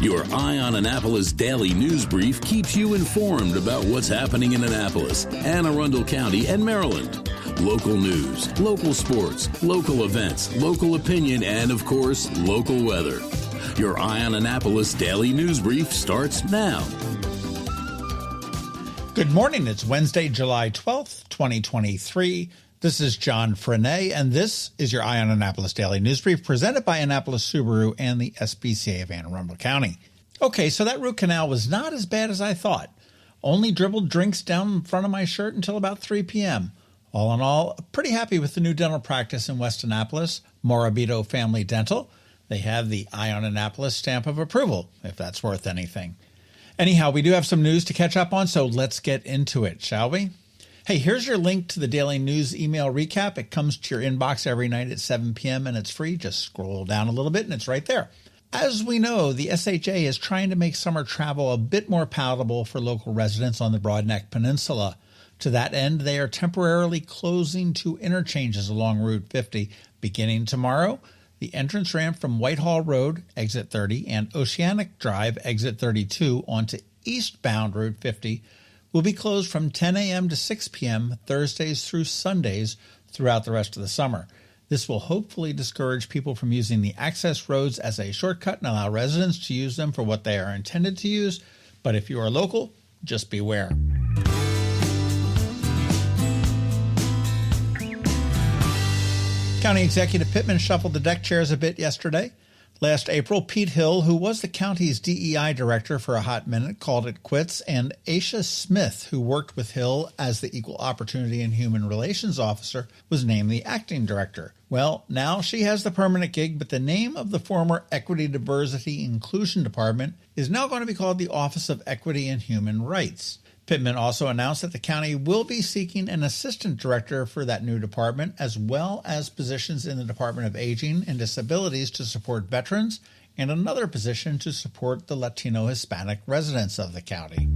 Your Eye on Annapolis daily news brief keeps you informed about what's happening in Annapolis, Anne Arundel County, and Maryland. Local news, local sports, local events, local opinion, and, of course, local weather. Your Eye on Annapolis daily news brief starts now. Good morning. It's Wednesday, July 12th, 2023. This is John Frenaye, and this is your Eye on Annapolis Daily News Brief presented by Annapolis Subaru and the SPCA of Anne Arundel County. Okay, so that root canal was not as bad as I thought. Only dribbled drinks down in front of my shirt until about 3 p.m. All in all, pretty happy with the new dental practice in West Annapolis, Morabito Family Dental. They have the Eye on Annapolis stamp of approval, if that's worth anything. Anyhow, we do have some news to catch up on, so let's get into it, shall we? Hey, here's your link to the daily news email recap. It comes to your inbox every night at 7 p.m. and it's free. Just scroll down a little bit and it's right there. As we know, the SHA is trying to make summer travel a bit more palatable for local residents on the Broadneck Peninsula. To that end, they are temporarily closing two interchanges along Route 50. Beginning tomorrow, the entrance ramp from Whitehall Road, exit 30, and Oceanic Drive, exit 32, onto eastbound Route 50 will be closed from 10 a.m. to 6 p.m. Thursdays through Sundays throughout the rest of the summer. This will hopefully discourage people from using the access roads as a shortcut and allow residents to use them for what they are intended to use. But if you are local, just beware. County Executive Pittman shuffled the deck chairs a bit yesterday. Last April, Pete Hill, who was the county's DEI director for a hot minute, called it quits, and Aisha Smith, who worked with Hill as the Equal Opportunity and Human Relations Officer, was named the acting director. Well, now she has the permanent gig, but the name of the former Equity, Diversity, Inclusion Department is now going to be called the Office of Equity and Human Rights. Pittman also announced that the county will be seeking an assistant director for that new department, as well as positions in the Department of Aging and Disabilities to support veterans, and another position to support the Latino Hispanic residents of the county.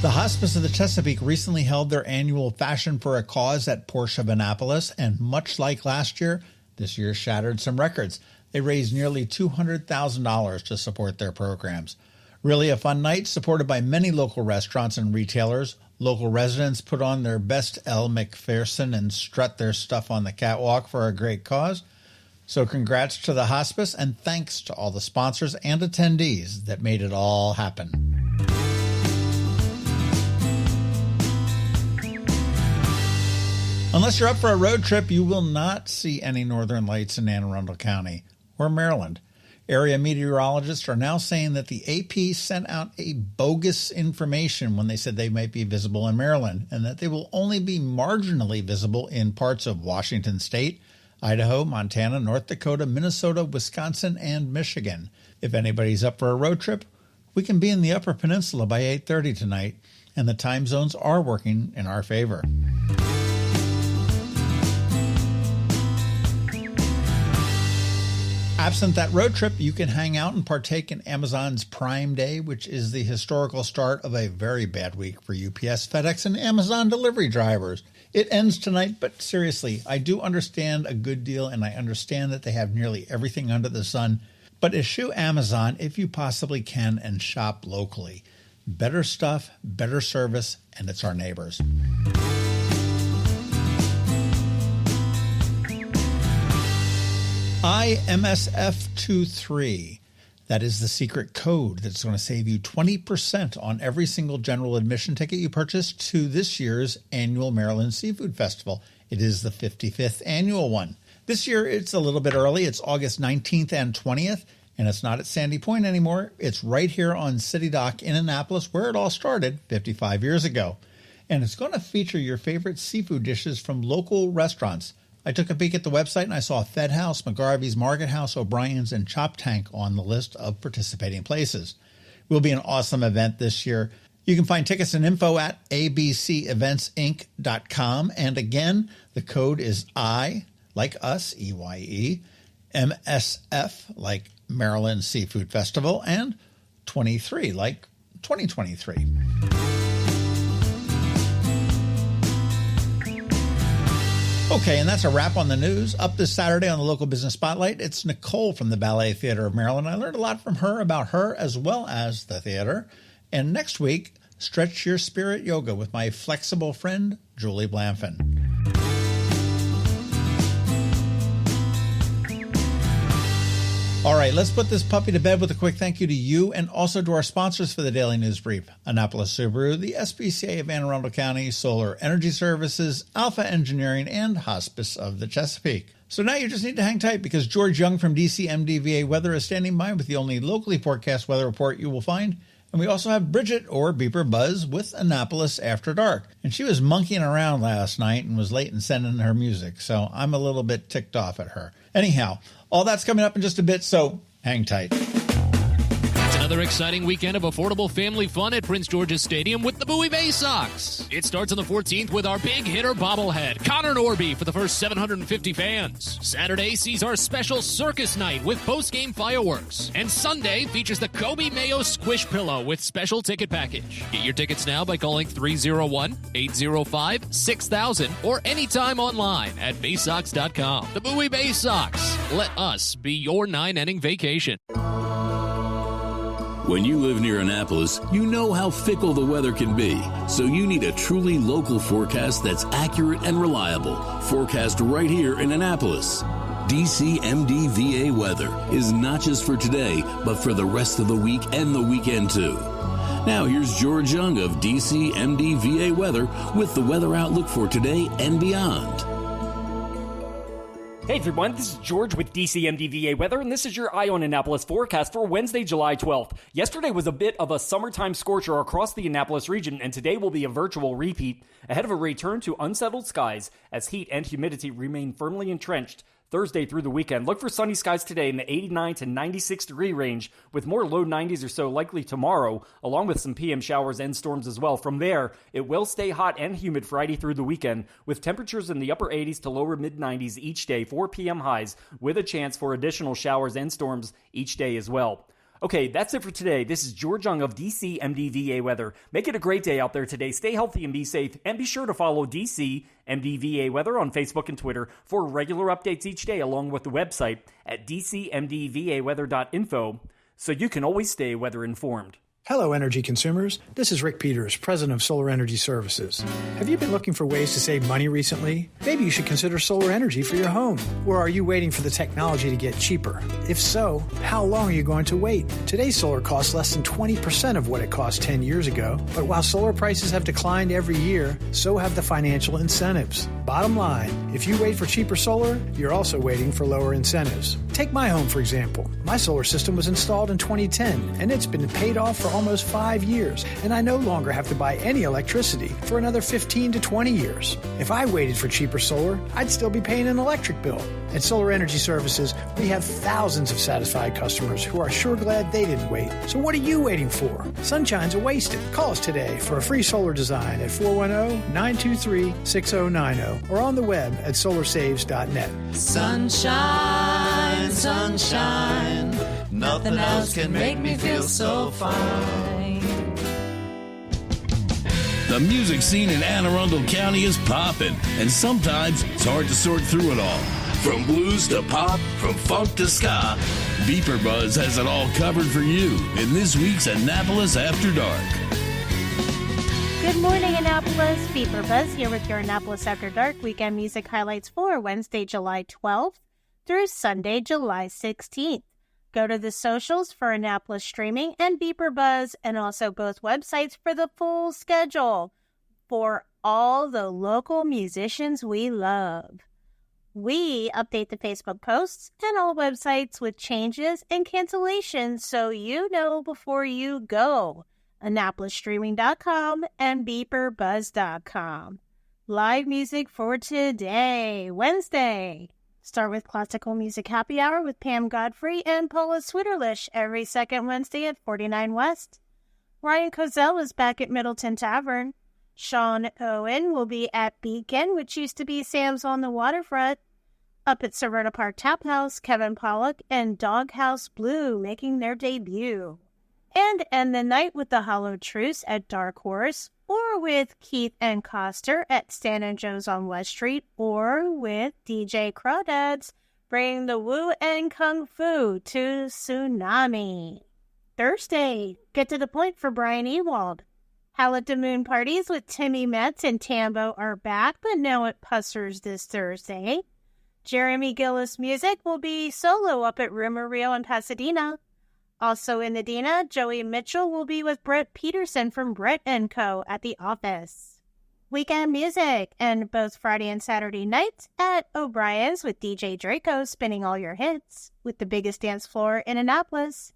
The Hospice of the Chesapeake recently held their annual Fashion for a Cause at Porsche of Annapolis, and much like last year, this year shattered some records. They raised nearly $200,000 to support their programs. Really a fun night, supported by many local restaurants and retailers. Local residents put on their best Elle Macpherson and strut their stuff on the catwalk for a great cause. So congrats to the hospice, and thanks to all the sponsors and attendees that made it all happen. Unless you're up for a road trip, you will not see any northern lights in Anne Arundel County or Maryland. Area meteorologists are now saying that the AP sent out a bogus information when they said they might be visible in Maryland, and that they will only be marginally visible in parts of Washington State, Idaho, Montana, North Dakota, Minnesota, Wisconsin, and Michigan. If anybody's up for a road trip, we can be in the Upper Peninsula by 8:30 tonight, and the time zones are working in our favor. Absent that road trip, you can hang out and partake in Amazon's Prime Day, which is the historical start of a very bad week for UPS, FedEx, and Amazon delivery drivers. It ends tonight, but seriously, I do understand a good deal, and I understand that they have nearly everything under the sun. But eschew Amazon if you possibly can and shop locally. Better stuff, better service, and it's our neighbors. IMSF23. That is the secret code that's going to save you 20% on every single general admission ticket you purchase to this year's annual Maryland Seafood Festival. It is the 55th annual one. This year, it's a little bit early. It's August 19th and 20th, and it's not at Sandy Point anymore. It's right here on City Dock in Annapolis, where it all started 55 years ago. And it's going to feature your favorite seafood dishes from local restaurants. I took a peek at the website and I saw Fed House, McGarvey's, Market House, O'Brien's, and Chop Tank on the list of participating places. It will be an awesome event this year. You can find tickets and info at abceventsinc.com. And again, the code is I, like us, EYE, MSF, like Maryland Seafood Festival, and 23, like 2023. Okay, and that's a wrap on the news. Up this Saturday on the Local Business Spotlight, it's Nicole from the Ballet Theater of Maryland. I learned a lot from her about her as well as the theater. And next week, Stretch Your Spirit Yoga with my flexible friend, Julie Blanfin. All right, let's put this puppy to bed with a quick thank you to you and also to our sponsors for the Daily News Brief: Annapolis Subaru, the SPCA of Anne Arundel County, Solar Energy Services, Alpha Engineering, and Hospice of the Chesapeake. So now you just need to hang tight because George Young from DCMDVA Weather is standing by with the only locally forecast weather report you will find. And we also have Bridget, or BeeprBuzz, with Annapolis After Dark. And she was monkeying around last night and was late in sending her music, so I'm a little bit ticked off at her. Anyhow, all that's coming up in just a bit, so hang tight. It's another exciting weekend of affordable family fun at Prince George's Stadium with the Bowie Bay Sox. It starts on the 14th with our big hitter bobblehead, Connor Norby, for the first 750 fans. Saturday sees our special circus night with post-game fireworks. And Sunday features the Kobe Mayo Squish Pillow with special ticket package. Get your tickets now by calling 301-805-6000 or anytime online at baysox.com. The Bowie Bay Sox. Let us be your 9-inning vacation. When you live near Annapolis, you know how fickle the weather can be, so you need a truly local forecast that's accurate and reliable. Forecast right here in Annapolis. DCMDVA weather is not just for today, but for the rest of the week and the weekend too. Now here's George Young of DCMDVA weather with the weather outlook for today and beyond. Hey everyone, this is George with DCMDVA Weather, and this is your Eye on Annapolis forecast for Wednesday, July 12th. Yesterday was a bit of a summertime scorcher across the Annapolis region, and today will be a virtual repeat ahead of a return to unsettled skies as heat and humidity remain firmly entrenched Thursday through the weekend. Look for sunny skies today in the 89 to 96 degree range, with more low 90s or so likely tomorrow, along with some PM showers and storms as well. From there, it will stay hot and humid Friday through the weekend, with temperatures in the upper 80s to lower mid 90s each day, 4 p.m. highs, with a chance for additional showers and storms each day as well. Okay, that's it for today. This is George Young of DCMDVA Weather. Make it a great day out there today. Stay healthy and be safe. And be sure to follow DCMDVA Weather on Facebook and Twitter for regular updates each day, along with the website at dcmdvaweather.info, so you can always stay weather informed. Hello, energy consumers. This is Rick Peters, president of Solar Energy Services. Have you been looking for ways to save money recently? Maybe you should consider solar energy for your home. Or are you waiting for the technology to get cheaper? If so, how long are you going to wait? Today's solar costs less than 20% of what it cost 10 years ago. But while solar prices have declined every year, so have the financial incentives. Bottom line, if you wait for cheaper solar, you're also waiting for lower incentives. Take my home, for example. My solar system was installed in 2010, and it's been paid off for almost 5 years, and I no longer have to buy any electricity for another 15 to 20 years. If I waited for cheaper solar, I'd still be paying an electric bill. At Solar Energy Services, we have thousands of satisfied customers who are sure glad they didn't wait. So what are you waiting for? Sunshine's a wasted. Call us today for a free solar design at 410-923-6090 or on the web at solarsaves.net. Sunshine, sunshine, nothing else can make me feel so fine. The music scene in Anne Arundel County is popping, and sometimes it's hard to sort through it all. From blues to pop, from funk to ska, BeeprBuzz has it all covered for you in this week's Annapolis After Dark. Good morning, Annapolis. BeeprBuzz here with your Annapolis After Dark weekend music highlights for Wednesday, July 12th through Sunday, July 16th. Go to the socials for Annapolis Streaming and BeeprBuzz, and also both websites for the full schedule for all the local musicians we love. We update the Facebook posts and all websites with changes and cancellations so you know before you go. AnnapolisStreaming.com and BeeprBuzz.com. Live music for today, Wednesday. Start with Classical Music Happy Hour with Pam Godfrey and Paula Switterlish every second Wednesday at 49 West. Ryan Cozell is back at Middleton Tavern. Sean Owen will be at Beacon, which used to be Sam's on the Waterfront. Up at Serena Park Tap House, Kevin Pollock and Doghouse Blue making their debut. And end the night with the Hollow Truce at Dark Horse, or with Keith and Coster at Stan and Joe's on West Street, or with DJ Crawdads bringing the Woo and Kung Fu to Tsunami. Thursday, get to the point for Brian Ewald. Howl at the Moon parties with Timmy Metz and Tambo are back, but now at Pusser's this Thursday. Jeremy Gillis Music will be solo up at Rumor Reel in Pasadena. Also in Medina, Joey Mitchell will be with Brett Peterson from Brett & Co. at the office. Weekend music, and both Friday and Saturday nights at O'Brien's with DJ Draco spinning all your hits with the biggest dance floor in Annapolis.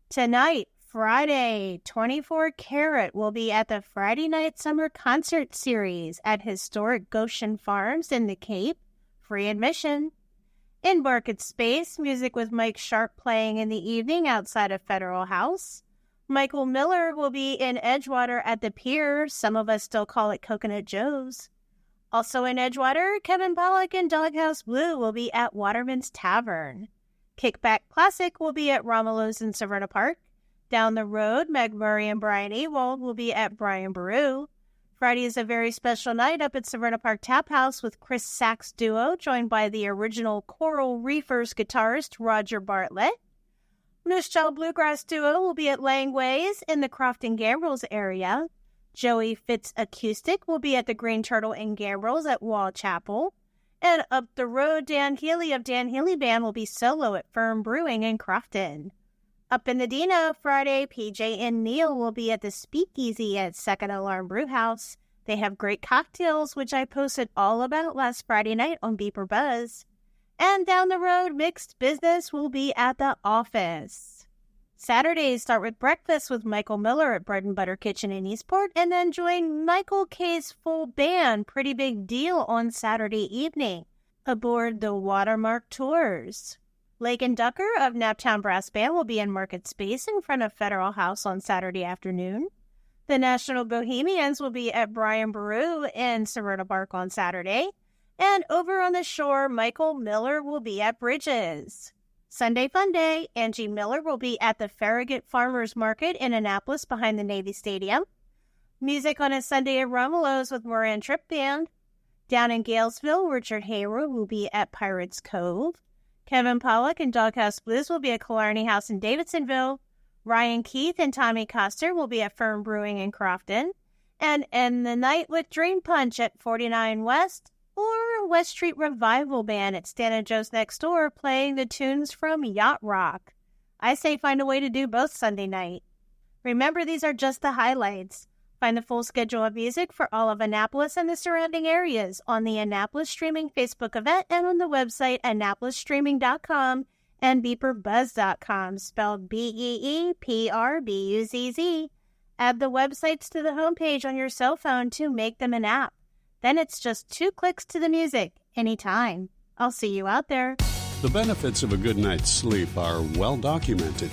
Tonight, Friday, 24 Karat will be at the Friday Night Summer Concert Series at historic Goshen Farms in the Cape. Free admission. In Market Space, music with Mike Sharp playing in the evening outside of Federal House. Michael Miller will be in Edgewater at the Pier. Some of us still call it Coconut Joe's. Also in Edgewater, Kevin Pollak and Doghouse Blue will be at Waterman's Tavern. Kickback Classic will be at Romulo's in Severna Park. Down the road, Meg Murray and Brian Ewald will be at Brian Baru. Friday is a very special night up at Severna Park Tap House with Chris Sax Duo, joined by the original Coral Reefers guitarist Roger Bartlett. Moose Jaw Bluegrass Duo will be at Langways in the Crofton Gambrels area. Joey Fitz Acoustic will be at the Green Turtle in Gambrels at Wall Chapel. And up the road, Dan Healy of Dan Healy Band will be solo at Firm Brewing in Crofton. Up in Medina, Friday, PJ and Neil will be at the Speakeasy at Second Alarm Brewhouse. They have great cocktails, which I posted all about last Friday night on BeeprBuzz. And down the road, Mixed Business will be at the office. Saturdays start with breakfast with Michael Miller at Bread and Butter Kitchen in Eastport, and then join Michael K's full band, Pretty Big Deal, on Saturday evening aboard the Watermark Tours. Lake and Ducker of Naptown Brass Band will be in Market Space in front of Federal House on Saturday afternoon. The National Bohemians will be at Brian Baru in Severna Park on Saturday. And over on the shore, Michael Miller will be at Bridges. Sunday Fun Day, Angie Miller will be at the Farragut Farmers Market in Annapolis behind the Navy Stadium. Music on a Sunday at Romulo's with Moran Tripp Band. Down in Galesville, Richard Hayward will be at Pirates Cove. Kevin Pollak and Doghouse Blues will be at Killarney House in Davidsonville. Ryan Keith and Tommy Coster will be at Firm Brewing in Crofton. And end the night with Dream Punch at 49 West or West Street Revival Band at Stan and Joe's next door playing the tunes from Yacht Rock. I say find a way to do both Sunday night. Remember, these are just the highlights. Find the full schedule of music for all of Annapolis and the surrounding areas on the Annapolis Streaming Facebook event and on the website annapolisstreaming.com and BeeprBuzz.com, spelled BeeprBuzz. Add the websites to the homepage on your cell phone to make them an app. Then it's just 2 clicks to the music, anytime. I'll see you out there. The benefits of a good night's sleep are well documented.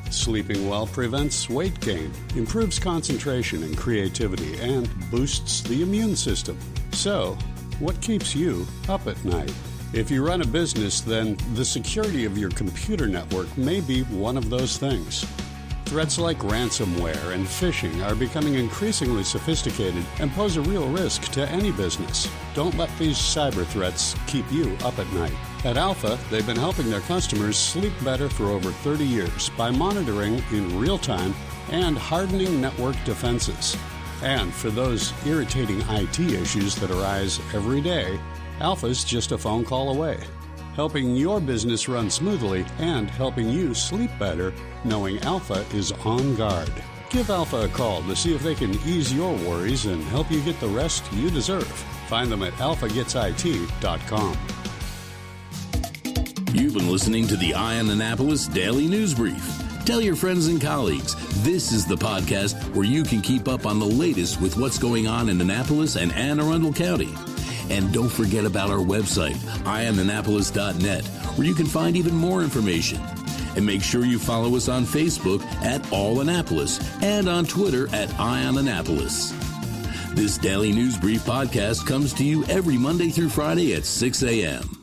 Sleeping well prevents weight gain, improves concentration and creativity, and boosts the immune system. So, what keeps you up at night? If you run a business, then the security of your computer network may be one of those things. Threats like ransomware and phishing are becoming increasingly sophisticated and pose a real risk to any business. Don't let these cyber threats keep you up at night. At Alpha, they've been helping their customers sleep better for over 30 years by monitoring in real time and hardening network defenses. And for those irritating IT issues that arise every day, Alpha's just a phone call away, helping your business run smoothly and helping you sleep better knowing Alpha is on guard. Give Alpha a call to see if they can ease your worries and help you get the rest you deserve. Find them at alphagetsit.com. You've been listening to the Eye on Annapolis Daily News Brief. Tell your friends and colleagues, this is the podcast where you can keep up on the latest with what's going on in Annapolis and Anne Arundel County. And don't forget about our website, eyeonannapolis.net, where you can find even more information. And make sure you follow us on Facebook at All Annapolis and on Twitter at Eye on Annapolis. This Daily News Brief podcast comes to you every Monday through Friday at 6 a.m.